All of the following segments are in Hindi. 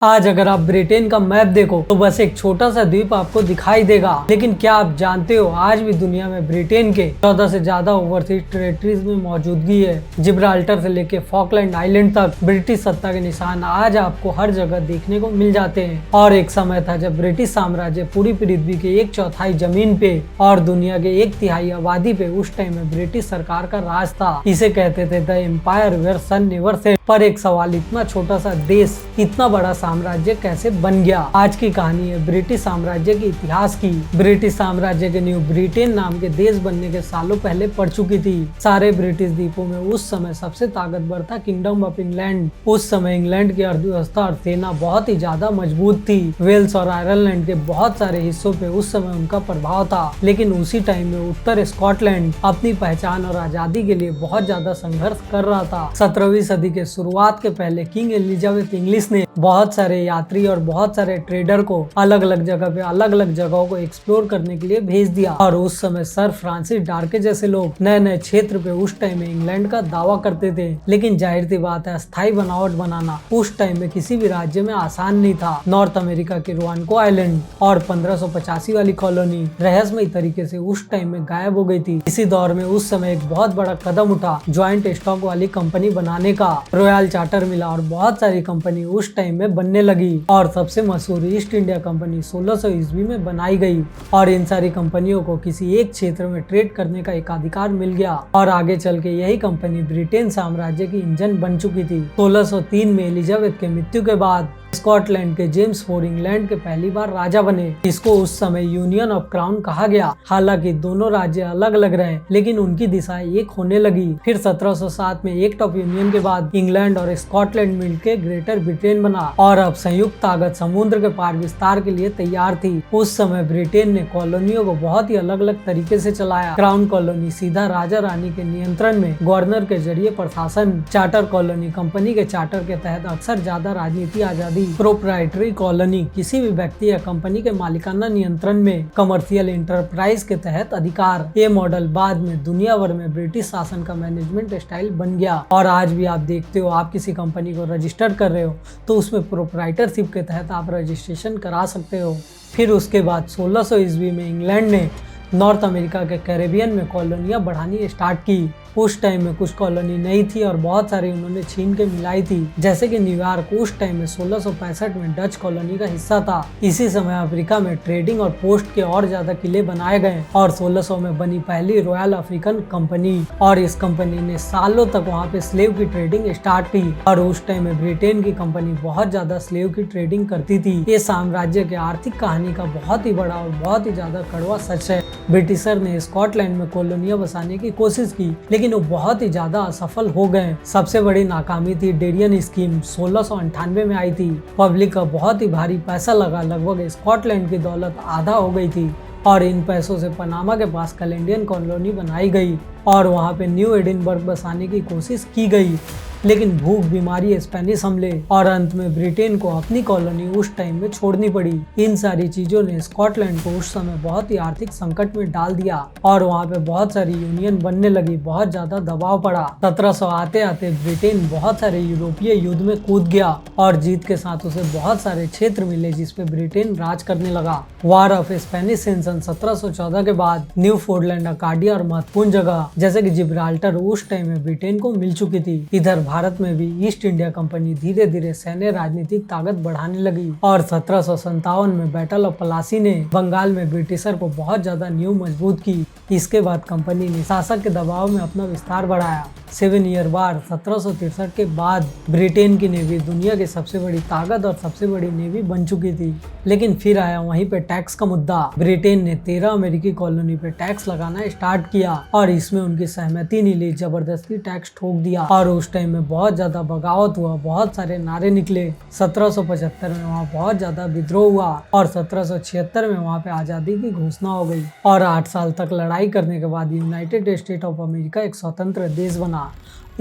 आज अगर आप ब्रिटेन का मैप देखो तो बस एक छोटा सा द्वीप आपको दिखाई देगा। लेकिन क्या आप जानते हो आज भी दुनिया में ब्रिटेन के 14 से ज्यादा ओवरसीज टेरिटरीज में मौजूदगी है। जिब्राल्टर से लेके फॉकलैंड आइलैंड तक ब्रिटिश सत्ता के निशान आज आपको हर जगह देखने को मिल जाते हैं। और एक समय था जब ब्रिटिश साम्राज्य पूरी पृथ्वी के 1/4 जमीन पे और दुनिया के 1/3 आबादी पे उस टाइम में ब्रिटिश सरकार का राज था। इसे कहते थे the empire where sun never set. पर एक सवाल, इतना छोटा सा देश इतना बड़ा साम्राज्य कैसे बन गया? आज की कहानी है ब्रिटिश साम्राज्य के इतिहास की। ब्रिटिश साम्राज्य के न्यू ब्रिटेन नाम के देश बनने के सालों पहले पड़ चुकी थी। सारे ब्रिटिश द्वीपों में उस समय सबसे ताकतवर था किंगडम ऑफ इंग्लैंड। उस समय इंग्लैंड की अर्थव्यवस्था और सेना बहुत ही ज्यादा मजबूत थी। वेल्स और आयरलैंड के बहुत सारे हिस्सों पे उस समय उनका प्रभाव था। लेकिन उसी टाइम में उत्तर स्कॉटलैंड अपनी पहचान और आजादी के लिए बहुत ज्यादा संघर्ष कर रहा था। 17वीं सदी के शुरुआत के पहले किंग एलिजाबेथ इंग्लिश ने बहुत सारे यात्री और बहुत सारे ट्रेडर को अलग अलग जगह पे अलग अलग जगहों को एक्सप्लोर करने के लिए भेज दिया। और उस समय सर फ्रांसिस डार्के जैसे लोग नए नए क्षेत्र पे उस टाइम में इंग्लैंड का दावा करते थे। लेकिन जाहिर सी बात है, स्थायी बनावट बनाना उस टाइम में किसी भी राज्य में आसान नहीं था। नॉर्थ अमेरिका के रुआनको आइलैंड और 1585 वाली कॉलोनी रहस्यमयी तरीके से उस टाइम में गायब हो गई थी। इसी दौर में उस समय एक बहुत बड़ा कदम उठा ज्वाइंट स्टॉक वाली कंपनी बनाने का। रॉयल चार्टर मिला और बहुत सारी कंपनी उस टाइम में बनने लगी। और सबसे मशहूर ईस्ट इंडिया कंपनी 1600 ईस्वी में बनाई गई। और इन सारी कंपनियों को किसी एक क्षेत्र में ट्रेड करने का एक अधिकार मिल गया। और आगे चल के यही कंपनी ब्रिटेन साम्राज्य की इंजन बन चुकी थी। 1603 में एलिजाबेथ के मृत्यु के बाद स्कॉटलैंड के जेम्स IV इंग्लैंड के पहली बार राजा बने। इसको उस समय यूनियन ऑफ क्राउन कहा गया। हालांकि दोनों राज्य अलग अलग रहे लेकिन उनकी दिशाएं एक होने लगी। फिर 1707 में एक्ट ऑफ यूनियन के बाद इंग्लैंड और स्कॉटलैंड मिलकर ग्रेटर ब्रिटेन बना और अब संयुक्त ताकत समुद्र के पार विस्तार के लिए तैयार थी। उस समय ब्रिटेन ने कॉलोनियों को बहुत ही अलग अलग तरीके से चलाया। क्राउन कॉलोनी सीधा राजा रानी के नियंत्रण में गवर्नर के जरिए प्रशासन। चार्टर कॉलोनी कंपनी के चार्टर के तहत अक्सर ज्यादा राजनीति आजादी। प्रोप्राइटरी कॉलोनी किसी भी व्यक्ति या कंपनी के मालिकाना नियंत्रण में। कमर्शियल इंटरप्राइज के तहत अधिकार। ये मॉडल बाद में दुनिया भर में ब्रिटिश शासन का मैनेजमेंट स्टाइल बन गया। और आज भी आप देखते हो, आप किसी कंपनी को रजिस्टर कर रहे हो तो उसमें प्रोप्राइटरशिप के तहत आप रजिस्ट्रेशन करा सकते हो। फिर उसके बाद 1600 ईस्वी में इंग्लैंड ने नॉर्थ अमेरिका के कैरेबियन में कॉलोनियां बढ़ानी स्टार्ट की। उस टाइम में कुछ कॉलोनी नहीं थी और बहुत सारी उन्होंने छीन के मिलाई थी। जैसे कि न्यूयॉर्क उस टाइम में 1665 में डच कॉलोनी का हिस्सा था। इसी समय अफ्रीका में ट्रेडिंग और पोस्ट के और ज्यादा किले बनाए गए और 1600 में बनी पहली रॉयल अफ्रीकन कंपनी। और इस कंपनी ने सालों तक वहाँ पे स्लेव की ट्रेडिंग स्टार्ट की। और उस टाइम में ब्रिटेन की कंपनी बहुत ज्यादा स्लेव की ट्रेडिंग करती थी। ये साम्राज्य के आर्थिक कहानी का बहुत ही बड़ा और बहुत ही ज्यादा कड़वा सच है। ब्रिटिशर ने स्कॉटलैंड में कॉलोनियां बसाने की कोशिश की लेकिन वो बहुत ही ज्यादा असफल हो गए। सबसे बड़ी नाकामी थी डेरियन स्कीम 1698 में आई थी। पब्लिक का बहुत ही भारी पैसा लगा, लगभग स्कॉटलैंड की दौलत आधा हो गई थी। और इन पैसों से पनामा के पास कैलेंडियन कॉलोनी बनाई गई और वहाँ पे न्यू एडिनबर्ग बसाने की कोशिश की गई। लेकिन भूख, बीमारी, स्पेनिश हमले और अंत में ब्रिटेन को अपनी कॉलोनी उस टाइम में छोड़नी पड़ी। इन सारी चीजों ने स्कॉटलैंड को उस समय बहुत ही आर्थिक संकट में डाल दिया और वहाँ पे बहुत सारी यूनियन बनने लगी, बहुत ज्यादा दबाव पड़ा। 1700 आते आते ब्रिटेन बहुत सारे यूरोपीय युद्ध में कूद गया और जीत के साथ उसे बहुत सारे क्षेत्र मिले जिसपे ब्रिटेन राज करने लगा। वार ऑफ स्पेनिश सेंसन 1714 के बाद न्यू फोर्टलैंड, अकाडिया और महत्वपूर्ण जगह जैसे कि जिब्राल्टर उस टाइम में ब्रिटेन को मिल चुकी थी। इधर भारत में भी ईस्ट इंडिया कंपनी धीरे धीरे सैन्य राजनीतिक ताकत बढ़ाने लगी और 1757 में बैटल ऑफ प्लासी ने बंगाल में ब्रिटिशर को बहुत ज्यादा नींव मजबूत की। इसके बाद कंपनी ने शासक के दबाव में अपना विस्तार बढ़ाया। 7 ईयर वार 1763 के बाद ब्रिटेन की नेवी दुनिया की सबसे बड़ी ताकत और सबसे बड़ी नेवी बन चुकी थी। लेकिन फिर आया वहीं पे टैक्स का मुद्दा। ब्रिटेन ने 13 अमेरिकी कॉलोनी पे टैक्स लगाना स्टार्ट किया और इसमें उनकी सहमति नहीं ली, जबरदस्ती टैक्स ठोक दिया और उस टाइम में बहुत ज्यादा बगावत हुआ, बहुत सारे नारे निकले। 1775 में वहाँ बहुत ज्यादा विद्रोह हुआ और 1776 में वहाँ पे आजादी की घोषणा हो गई। और 8 साल तक लड़ाई करने के बाद यूनाइटेड स्टेट ऑफ अमेरिका एक स्वतंत्र देश बना।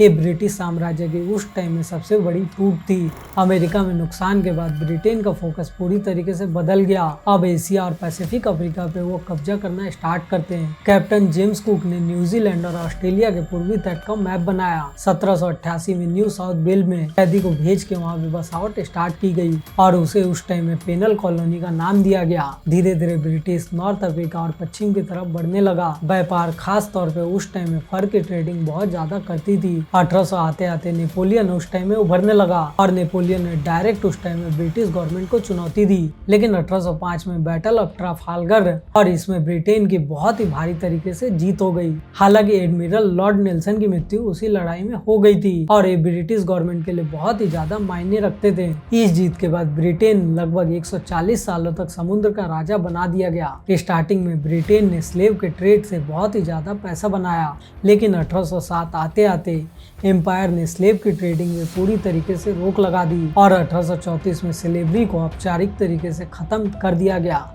ये ब्रिटिश साम्राज्य की उस टाइम में सबसे बड़ी टूट थी। अमेरिका में नुकसान के बाद ब्रिटेन का फोकस पूरी तरीके से बदल गया। अब एशिया और पैसिफिक अफ्रीका पे वो कब्जा करना स्टार्ट करते हैं। कैप्टन जेम्स कुक ने न्यूजीलैंड और ऑस्ट्रेलिया के पूर्वी तट का मैप बनाया। 1788 में न्यू साउथ वेल में कैदी को भेज के वहाँ पे बसावट स्टार्ट की गई और उसे उस टाइम में पेनल कॉलोनी का नाम दिया गया। धीरे धीरे ब्रिटिश नॉर्थ अफ्रीका और पश्चिम की तरफ बढ़ने लगा। व्यापार खास तौर पे उस टाइम में फर की ट्रेडिंग बहुत ज्यादा करती थी। 1800 आते आते नेपोलियन उस टाइम में उभरने लगा और नेपोलियन ने डायरेक्ट उस टाइम में ब्रिटिश गवर्नमेंट को चुनौती दी। लेकिन 1805 में बैटल ऑफ ट्राफालगर और इसमें ब्रिटेन की बहुत ही भारी तरीके से जीत हो गई। हालांकि एडमिरल लॉर्ड नेल्सन की मृत्यु उसी लड़ाई में हो गई थी और ये ब्रिटिश गवर्नमेंट के लिए बहुत ही ज्यादा मायने रखते थे। इस जीत के बाद ब्रिटेन लगभग 140 सालों तक समुद्र का राजा बना दिया गया। स्टार्टिंग में ब्रिटेन ने स्लेव के ट्रेड से बहुत ही ज्यादा पैसा बनाया, लेकिन 1807 आते आते एम्पायर ने स्लेव की ट्रेडिंग में पूरी तरीके से रोक लगा दी और 1834 में स्लेवरी को औपचारिक तरीके से खत्म कर दिया गया।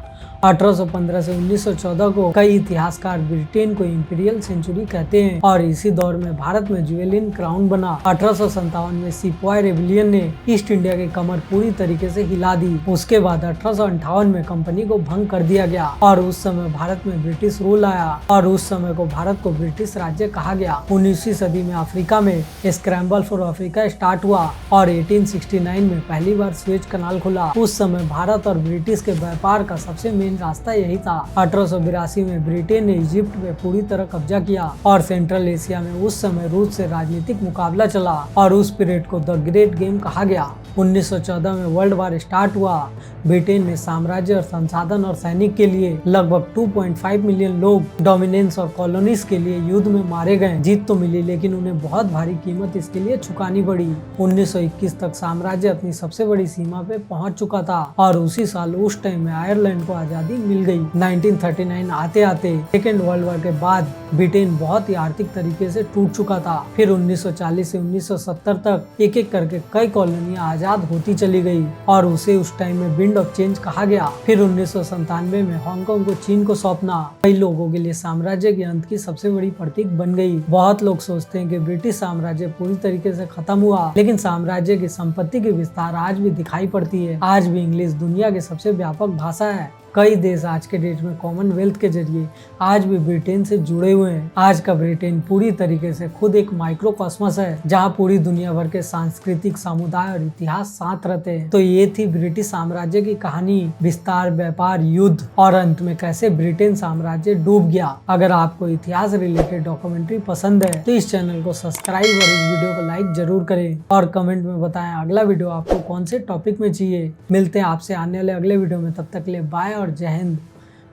1815 से 1914 को कई इतिहासकार ब्रिटेन को इंपीरियल सेंचुरी कहते हैं और इसी दौर में भारत में ज्वेलिन क्राउन बना। 1857 में सिपॉय रेबिलियन ने ईस्ट इंडिया की कमर पूरी तरीके से हिला दी। उसके बाद 1858 में कंपनी को भंग कर दिया गया और उस समय भारत में ब्रिटिश रूल आया और उस समय को भारत को ब्रिटिश राज्य कहा गया। 19वीं सदी में अफ्रीका में स्क्रैम्बल फॉर अफ्रीका स्टार्ट हुआ और 1869 में पहली बार स्वेज कनाल खुला। उस समय भारत और ब्रिटिश के व्यापार का सबसे मेन रास्ता यही था। 1882 में ब्रिटेन ने इजिप्ट पे पूरी तरह कब्जा किया और सेंट्रल एशिया में उस समय रूस से राजनीतिक मुकाबला चला और उस पीरियड को द ग्रेट गेम कहा गया। 1914 में वर्ल्ड वार स्टार्ट हुआ। ब्रिटेन ने साम्राज्य और संसाधन और सैनिक के लिए लगभग 2.5 मिलियन लोग डोमिनेंस और कॉलोनीज के लिए युद्ध में मारे गए। जीत तो मिली, लेकिन उन्हें बहुत भारी कीमत इसके लिए चुकानी पड़ी। 1921 तक साम्राज्य अपनी सबसे बड़ी सीमा पे पहुंच चुका था और उसी साल उस टाइम में आयरलैंड को आजादी मिल गई। 1939 आते आते सेकेंड वर्ल्ड वॉर के बाद ब्रिटेन बहुत ही आर्थिक तरीके से टूट चुका था। फिर 1940 से 1970 तक एक एक करके कई कॉलोनियां आजाद होती चली गई और उसे उस टाइम में विंड ऑफ चेंज कहा गया। फिर 1997 में हांगकांग को चीन को सौंपना कई लोगों के लिए साम्राज्य के अंत की सबसे बड़ी प्रतीक बन गई। बहुत लोग सोचते हैं कि ब्रिटिश साम्राज्य पूरी तरीके से खत्म हुआ, लेकिन साम्राज्य की संपत्ति की विस्तार आज भी दिखाई पड़ती है। आज भी इंग्लिश दुनिया की सबसे व्यापक भाषा है। कई देश आज के डेट में कॉमनवेल्थ के जरिए आज भी ब्रिटेन से जुड़े हुए हैं। आज का ब्रिटेन पूरी तरीके से खुद एक माइक्रोकॉस्मस है, जहां पूरी दुनिया भर के सांस्कृतिक समुदाय और इतिहास साथ रहते हैं। तो ये थी ब्रिटिश साम्राज्य की कहानी, विस्तार, व्यापार, युद्ध और अंत में कैसे ब्रिटेन साम्राज्य डूब गया। अगर आपको इतिहास रिलेटेड डॉक्यूमेंट्री पसंद है तो इस चैनल को सब्सक्राइब और इस वीडियो को लाइक जरूर करें और कमेंट में बताएं अगला वीडियो आपको कौन से टॉपिक में चाहिए। मिलते हैं आपसे आने वाले अगले वीडियो में, तब तक के लिए बाय और जय हिंद।